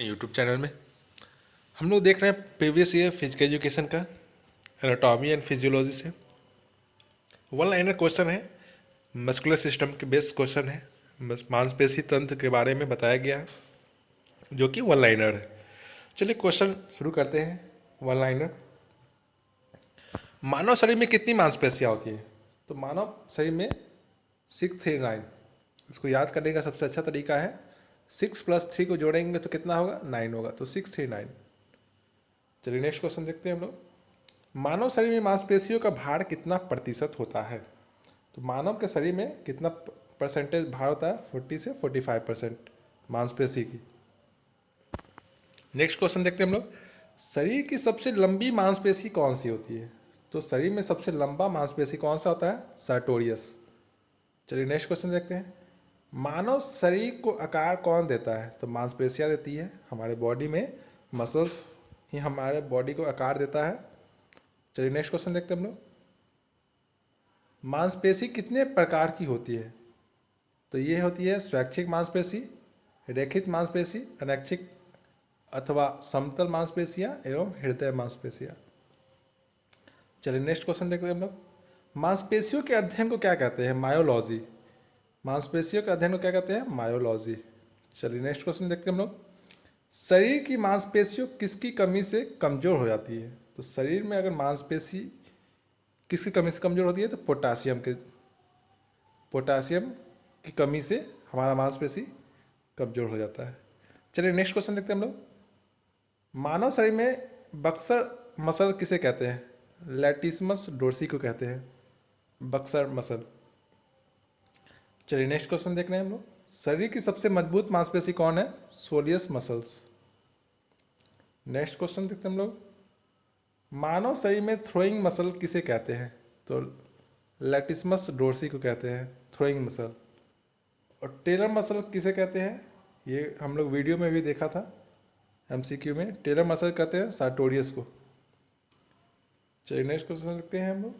YouTube channel में हम लोग देख रहे हैं प्रीवियस ईयर फिजिकल एजुकेशन का एनाटॉमी एंड फिजियोलॉजी से वन लाइनर क्वेश्चन है। मस्कुलर सिस्टम के बेस्ड क्वेश्चन है। बस मांसपेशी तंत्र के बारे में बताया गया है जो कि वन लाइनर है। चलिए क्वेश्चन शुरू करते हैं। वन लाइनर, मानव शरीर में कितनी मांसपेशियाँ होती है? तो मानव शरीर में 639। इसको याद करने का सबसे अच्छा तरीका है 6 + 3 को जोड़ेंगे तो कितना होगा? 9 होगा, तो 639। चलिए नेक्स्ट क्वेश्चन देखते हैं हम लोग। मानव शरीर में मांसपेशियों का भार कितना प्रतिशत होता है? तो मानव के शरीर में कितना परसेंटेज भार होता है? 40 से 45% मांसपेशी की। नेक्स्ट क्वेश्चन देखते हैं हम लोग। शरीर की सबसे लंबी मांसपेशी कौन सी होती है? तो शरीर में सबसे लंबा मांसपेशी कौन सा होता है? सर्टोरियस। चलिए नेक्स्ट क्वेश्चन देखते हैं। मानव शरीर को आकार कौन देता है? तो मांसपेशियाँ देती है। हमारे बॉडी में मसल्स ही हमारे बॉडी को आकार देता है। चलिए नेक्स्ट क्वेश्चन देखते हैं हम लोग। मांसपेशी कितने प्रकार की होती है? तो ये होती है स्वैच्छिक मांसपेशी, रेखित मांसपेशी, अनैच्छिक अथवा समतल मांसपेशियाँ एवं हृदय मांसपेशियाँ। चलिए नेक्स्ट क्वेश्चन देखते हैं हम लोग। मांसपेशियों के अध्ययन को क्या कहते हैं? मायोलॉजी। मांसपेशियों के अध्ययन को क्या कहते हैं? मायोलॉजी। चलिए नेक्स्ट क्वेश्चन देखते हैं हम लोग। शरीर की मांसपेशियों किसकी कमी से कमजोर हो जाती है? तो शरीर में अगर मांसपेशी किसकी कमी से कमजोर होती है? तो पोटासियम की कमी से हमारा मांसपेशी कमजोर हो जाता है। चलिए नेक्स्ट क्वेश्चन देखते हैं हम लोग। मानव शरीर में बक्सर मसल किसे कहते हैं? लैटिसमस डोर्सी को कहते हैं बक्सर मसल। चलिए नेक्स्ट क्वेश्चन देख रहे हैं हम लोग। शरीर की सबसे मजबूत मांसपेशी कौन है? Soleus muscles. नेक्स्ट क्वेश्चन देखते हैं हम लोग। मानव शरीर में थ्रोइंग मसल किसे कहते हैं? तो लैटिसमस डोर्सी को कहते हैं थ्रोइंग मसल। और टेलर मसल किसे कहते हैं? ये हम लोग वीडियो में भी देखा था एमसीक्यू में। टेलर मसल कहते हैं सार्टोरियस को। चलिए नेक्स्ट क्वेश्चन देखते हैं हम लोग।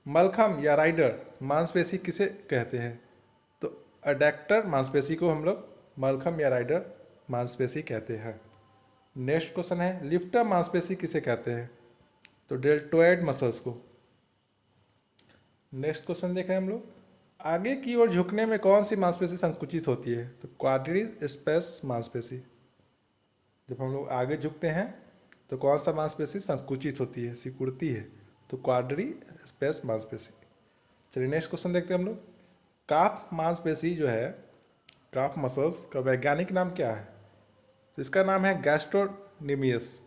मलखम या राइडर मांसपेशी किसे कहते हैं? तो अडैक्टर मांसपेशी को हम लोग मलखम या राइडर मांसपेशी कहते हैं। नेक्स्ट क्वेश्चन है लिफ्टर मांसपेशी किसे कहते हैं? तो डेल्टोइड मसल्स को। नेक्स्ट क्वेश्चन देखें हम लोग। आगे की ओर झुकने में कौन सी मांसपेशी संकुचित होती है? तो क्वाड्रिसेप्स मांसपेशी। जब हम लोग आगे झुकते हैं तो कौन सा मांसपेशी संकुचित होती है, सिकुड़ती है? तो क्वाड्रिसेप्स मांसपेशी। चलिए नेक्स्ट क्वेश्चन देखते हैं हम लोग। काफ मांसपेशी जो है, काफ मसल्स का वैज्ञानिक नाम क्या है? तो इसका नाम है गैस्ट्रोनिमियस।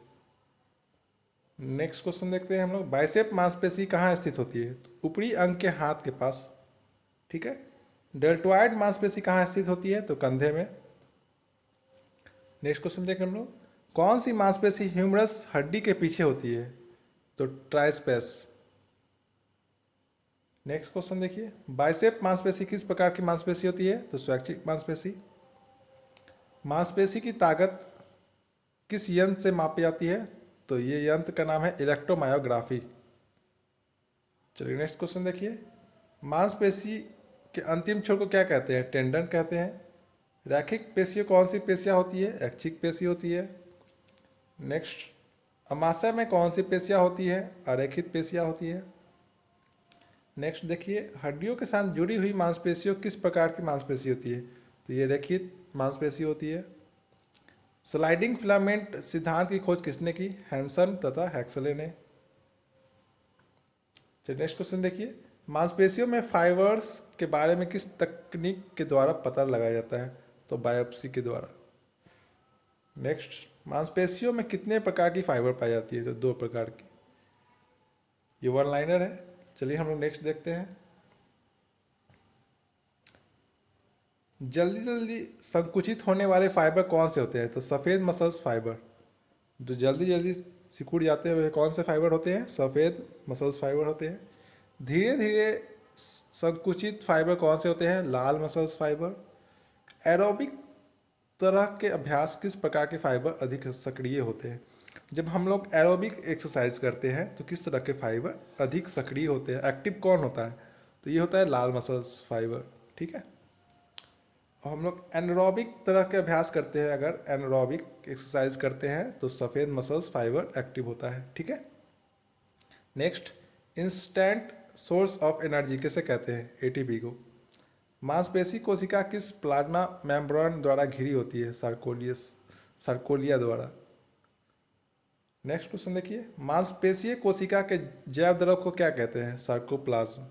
नेक्स्ट क्वेश्चन देखते हैं हम लोग। बाइसेप मांसपेशी कहाँ स्थित होती है? तो ऊपरी अंग के हाथ के पास। ठीक है। डेल्टोइड मांसपेशी कहाँ स्थित होती है? तो कंधे में। नेक्स्ट क्वेश्चन देखें हम लोग। कौन सी मांसपेशी ह्यूमरस हड्डी के पीछे होती है? तो ट्राइस्पेस। नेक्स्ट क्वेश्चन देखिए। बाइसेप मांसपेशी किस प्रकार की मांसपेशी होती है? तो स्वैच्छिक मांसपेशी। मांसपेशी की ताकत किस यंत्र से मापी जाती है? तो ये यंत्र का नाम है इलेक्ट्रोमायोग्राफी। चलिए नेक्स्ट क्वेश्चन देखिए। मांसपेशी के अंतिम छोर को क्या कहते हैं? टेंडन कहते हैं। रैखिक पेशियाँ कौन सी पेशियाँ होती है? ऐच्छिक पेशी होती है। नेक्स्ट, अमाशय में कौन सी पेशियाँ होती है? अरेखित पेशियाँ होती है। नेक्स्ट देखिए, हड्डियों के साथ जुड़ी हुई मांसपेशियों किस प्रकार की मांसपेशी होती है? तो ये रेखित मांसपेशी होती है। स्लाइडिंग फिलामेंट सिद्धांत की खोज किसने की? हैंसन तथा हैक्सले ने। चलिए नेक्स्ट क्वेश्चन देखिए। मांसपेशियों में फाइबर्स के बारे में किस तकनीक के द्वारा पता लगाया जाता है? तो बायोप्सी के द्वारा। नेक्स्ट, मांसपेशियों में कितने प्रकार की फाइबर पाई जाती है? तो 2 प्रकार की। ये वन लाइनर है। चलिए हम लोग नेक्स्ट देखते हैं। जल्दी जल्दी संकुचित होने वाले फाइबर कौन से होते हैं? तो सफ़ेद मसल्स फाइबर। जो जल्दी जल्दी सिकुड़ जाते हैं वे कौन से फाइबर होते हैं? सफ़ेद मसल्स फाइबर होते हैं। धीरे धीरे संकुचित फाइबर कौन से होते हैं? लाल मसल्स फाइबर। एरोबिक तरह के अभ्यास किस प्रकार के फाइबर अधिक सक्रिय होते हैं? जब हम लोग एरोबिक एक्सरसाइज करते हैं तो किस तरह के फाइबर अधिक सक्रिय होते हैं? एक्टिव कौन होता है? तो ये होता है लाल मसल्स फाइबर। ठीक है। और हम लोग एनारोबिक तरह के अभ्यास करते हैं, अगर एनारोबिक एक्सरसाइज करते हैं तो सफ़ेद मसल्स फाइबर एक्टिव होता है। ठीक है। Next, instant source of energy किसे कहते हैं? एटीपी को। मांसपेशी कोशिका किस प्लाज्मा मेम्ब्रेन द्वारा घिरी होती है? सार्कोलिया द्वारा। नेक्स्ट क्वेश्चन देखिए, मांसपेशीय कोशिका के जैव द्रव को क्या कहते हैं? सार्कोप्लाज्म।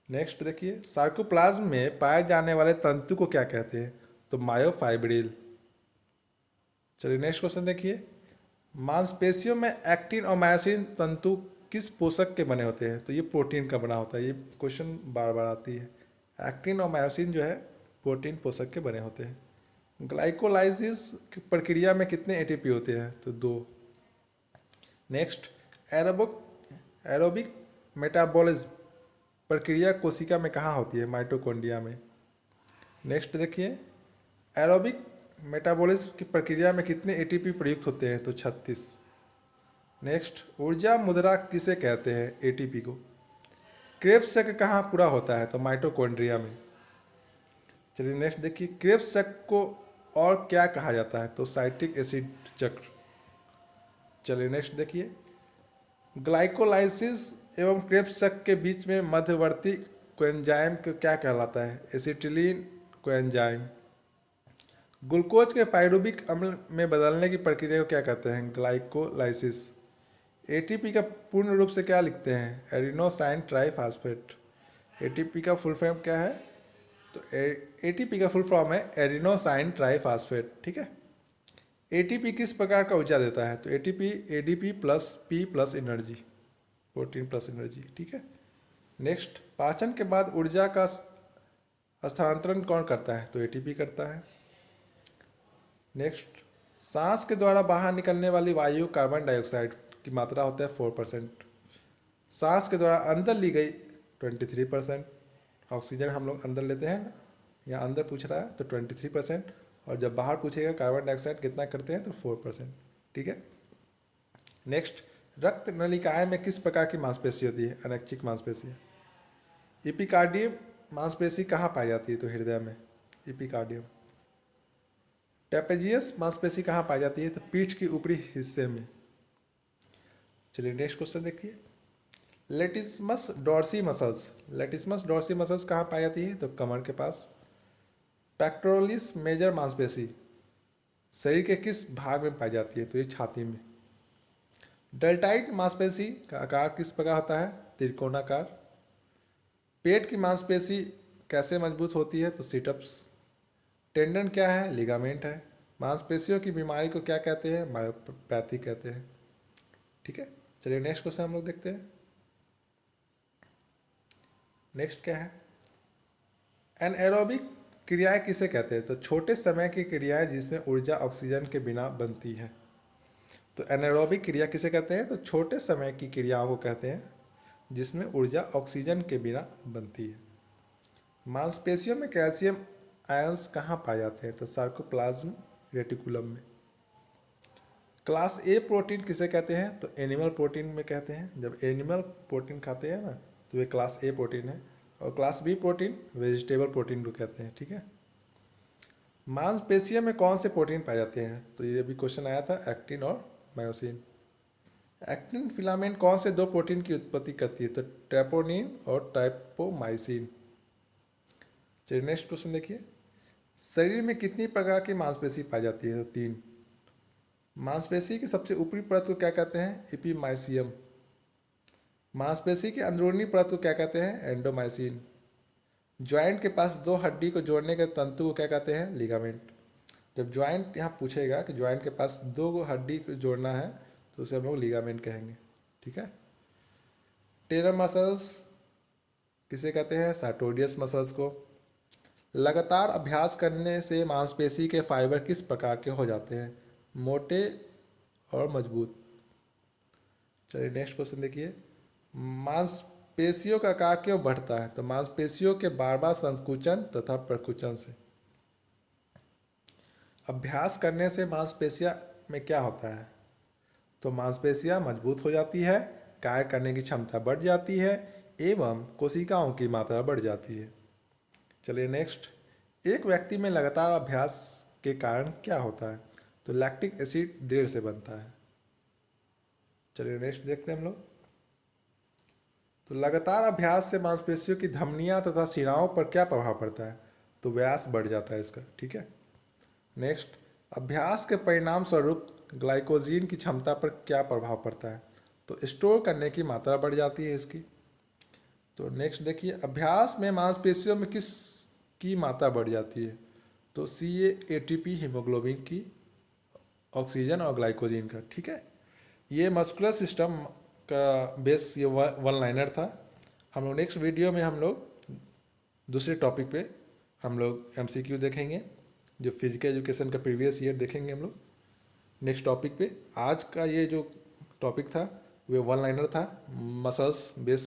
नेक्स्ट देखिए, सार्कोप्लाज्म में पाए जाने वाले तंतु को क्या कहते हैं? तो मायोफाइब्रिल। चलिए नेक्स्ट क्वेश्चन देखिए, मांसपेशियों में एक्टिन और मायोसिन तंतु किस पोषक के बने होते हैं? तो ये प्रोटीन का बना होता है। ये क्वेश्चन बार बार आती है। एक्टिन और मायोसिन जो है प्रोटीन पोषक के बने होते हैं। ग्लाइकोलाइसिस की प्रक्रिया में कितने एटीपी होते हैं? तो 2। नेक्स्ट, एरोबिक मेटाबॉलिज्म प्रक्रिया कोशिका में कहाँ होती है? माइटोकॉन्ड्रिया में। नेक्स्ट देखिए, एरोबिक मेटाबॉलिज्म की प्रक्रिया में कितने एटीपी प्रयुक्त होते हैं? तो 36। नेक्स्ट, ऊर्जा मुद्रा किसे कहते हैं? एटीपी को। क्रेब्स चक्र कहाँ पूरा होता है? तो माइटोकॉन्ड्रिया में। चलिए नेक्स्ट देखिए, क्रेब्स चक्र को और क्या कहा जाता है? तो साइट्रिक एसिड चक्र। चलिए नेक्स्ट देखिए, ग्लाइकोलाइसिस एवं क्रेब्स चक्र के बीच में मध्यवर्ती कोएंजाइम को क्या कहलाता है? Acetylene coenzyme. ग्लूकोज के पाइरुविक अम्ल में बदलने की प्रक्रिया को क्या कहते हैं? ग्लाइकोलाइसिस। एटीपी का पूर्ण रूप से क्या लिखते हैं? Adenosine triphosphate. एटीपी का फुल फॉर्म क्या है? तो एटीपी का फुल फॉर्म है एडिनोसाइन ट्राइफॉस्फेट। ठीक है। एटीपी किस प्रकार का ऊर्जा देता है? तो ATP ADP plus P plus energy, protein plus energy. ठीक है। नेक्स्ट, पाचन के बाद ऊर्जा का स्थानांतरण कौन करता है? तो एटीपी करता है। नेक्स्ट, सांस के द्वारा बाहर निकलने वाली वायु कार्बन डाइऑक्साइड की मात्रा होता है 4%। सांस के द्वारा अंदर ली गई 23%। ऑक्सीजन हम लोग अंदर लेते हैं ना, या अंदर पूछ रहा है तो 23%, और जब बाहर पूछेगा कार्बन डाइऑक्साइड कितना करते हैं तो 4%। ठीक है। नेक्स्ट, रक्त नलिकाएं में किस प्रकार की मांसपेशी होती है? अनैच्छिक मांसपेशी। इपिकार्डियम मांसपेशी कहाँ पाई जाती है? तो हृदय में, इपिकार्डियम। ट्रेपेजियस मांसपेशी कहाँ पाई जाती है? तो पीठ के ऊपरी हिस्से में। चलिए नेक्स्ट क्वेश्चन देखिए, लेटिसमस डॉर्सी मसल्स कहाँ पाई जाती है? तो कमर के पास। पेक्टोरलिस मेजर मांसपेशी शरीर के किस भाग में पाई जाती है? तो ये छाती में। डेल्टाइड मांसपेशी का आकार किस प्रकार होता है? त्रिकोणाकार। पेट की मांसपेशी कैसे मजबूत होती है? तो सिटअप्स। टेंडन क्या है? लिगामेंट है। मांसपेशियों की बीमारी को क्या कहते हैं? मायोपैथी कहते हैं। ठीक है। चलिए नेक्स्ट क्वेश्चन हम लोग देखते हैं। नेक्स्ट क्या है? एनएरोबिक क्रियाएं किसे कहते हैं? तो छोटे समय की क्रियाएं जिसमें ऊर्जा ऑक्सीजन के बिना बनती है। तो एनारोबिक क्रिया किसे कहते हैं? तो छोटे समय की क्रियाओं को कहते हैं जिसमें ऊर्जा ऑक्सीजन के बिना बनती है। मांसपेशियों में कैल्शियम आयंस कहाँ पाए जाते हैं? तो सार्कोप्लाज्म रेटिकुलम में। क्लास ए प्रोटीन किसे कहते हैं? तो एनिमल प्रोटीन में कहते हैं। जब एनिमल प्रोटीन खाते हैं ना तो वे क्लास ए प्रोटीन है, और class B protein vegetable protein को कहते हैं। ठीक है। मांसपेशियों में कौन से प्रोटीन पाए जाते हैं? तो ये भी क्वेश्चन आया था, एक्टिन और मायोसिन। एक्टिन फिलामेंट कौन से 2 प्रोटीन की उत्पत्ति करती है? तो ट्रेपोनिन और ट्राइपोमाइसिन। चलिए नेक्स्ट क्वेश्चन देखिए, शरीर में कितनी प्रकार की मांसपेशी पाई जाती है? तो 3। मांसपेशी की सबसे ऊपरी परत को क्या कहते हैं? एपीमाइसियम। मांसपेशी की अंदरूनी परत को क्या कहते हैं? एंडोमाइसिन। ज्वाइंट के पास 2 हड्डी को जोड़ने के तंतु को क्या कहते हैं? लिगामेंट। जब ज्वाइंट यहाँ पूछेगा कि ज्वाइंट के पास 2 हड्डी को जोड़ना है तो उसे हम लोग लिगामेंट कहेंगे। ठीक है। टेलर मसल्स किसे कहते हैं? सार्टोडियस मसल्स को। लगातार अभ्यास करने से मांसपेशी के फाइबर किस प्रकार के हो जाते हैं? मोटे और मजबूत। चलिए नेक्स्ट क्वेश्चन देखिए, मांसपेशियों का आकार क्यों बढ़ता है? तो मांसपेशियों के बार बार संकुचन तथा प्रकुचन से। अभ्यास करने से मांसपेशियां में क्या होता है? तो मांसपेशियां मजबूत हो जाती है, कार्य करने की क्षमता बढ़ जाती है एवं कोशिकाओं की मात्रा बढ़ जाती है। चलिए नेक्स्ट, एक व्यक्ति में लगातार अभ्यास के कारण क्या होता है? तो लैक्टिक एसिड देर से बनता है। चलिए नेक्स्ट देखते हैं हम लोग। तो लगातार अभ्यास से मांसपेशियों की धमनियां तथा शिराओं पर क्या प्रभाव पड़ता है? तो व्यास बढ़ जाता है इसका, ठीक है। नेक्स्ट, अभ्यास के परिणाम स्वरूप ग्लाइकोजीन की क्षमता पर क्या प्रभाव पड़ता है? तो स्टोर करने की मात्रा बढ़ जाती है इसकी। तो नेक्स्ट देखिए, अभ्यास में मांसपेशियों में किस की मात्रा बढ़ जाती है? तो सी ए टी पी, हीमोग्लोबिन की, ऑक्सीजन और ग्लाइकोजीन का, ठीक है। ये मस्कुलर सिस्टम का बेस ये वन लाइनर था। हम लोग नेक्स्ट वीडियो में हम लोग दूसरे टॉपिक पे हम लोग एमसीक्यू देखेंगे, जो फिजिकल एजुकेशन का प्रीवियस ईयर देखेंगे हम लोग नेक्स्ट टॉपिक पे। आज का ये जो टॉपिक था वो वन लाइनर था, मसल्स बेस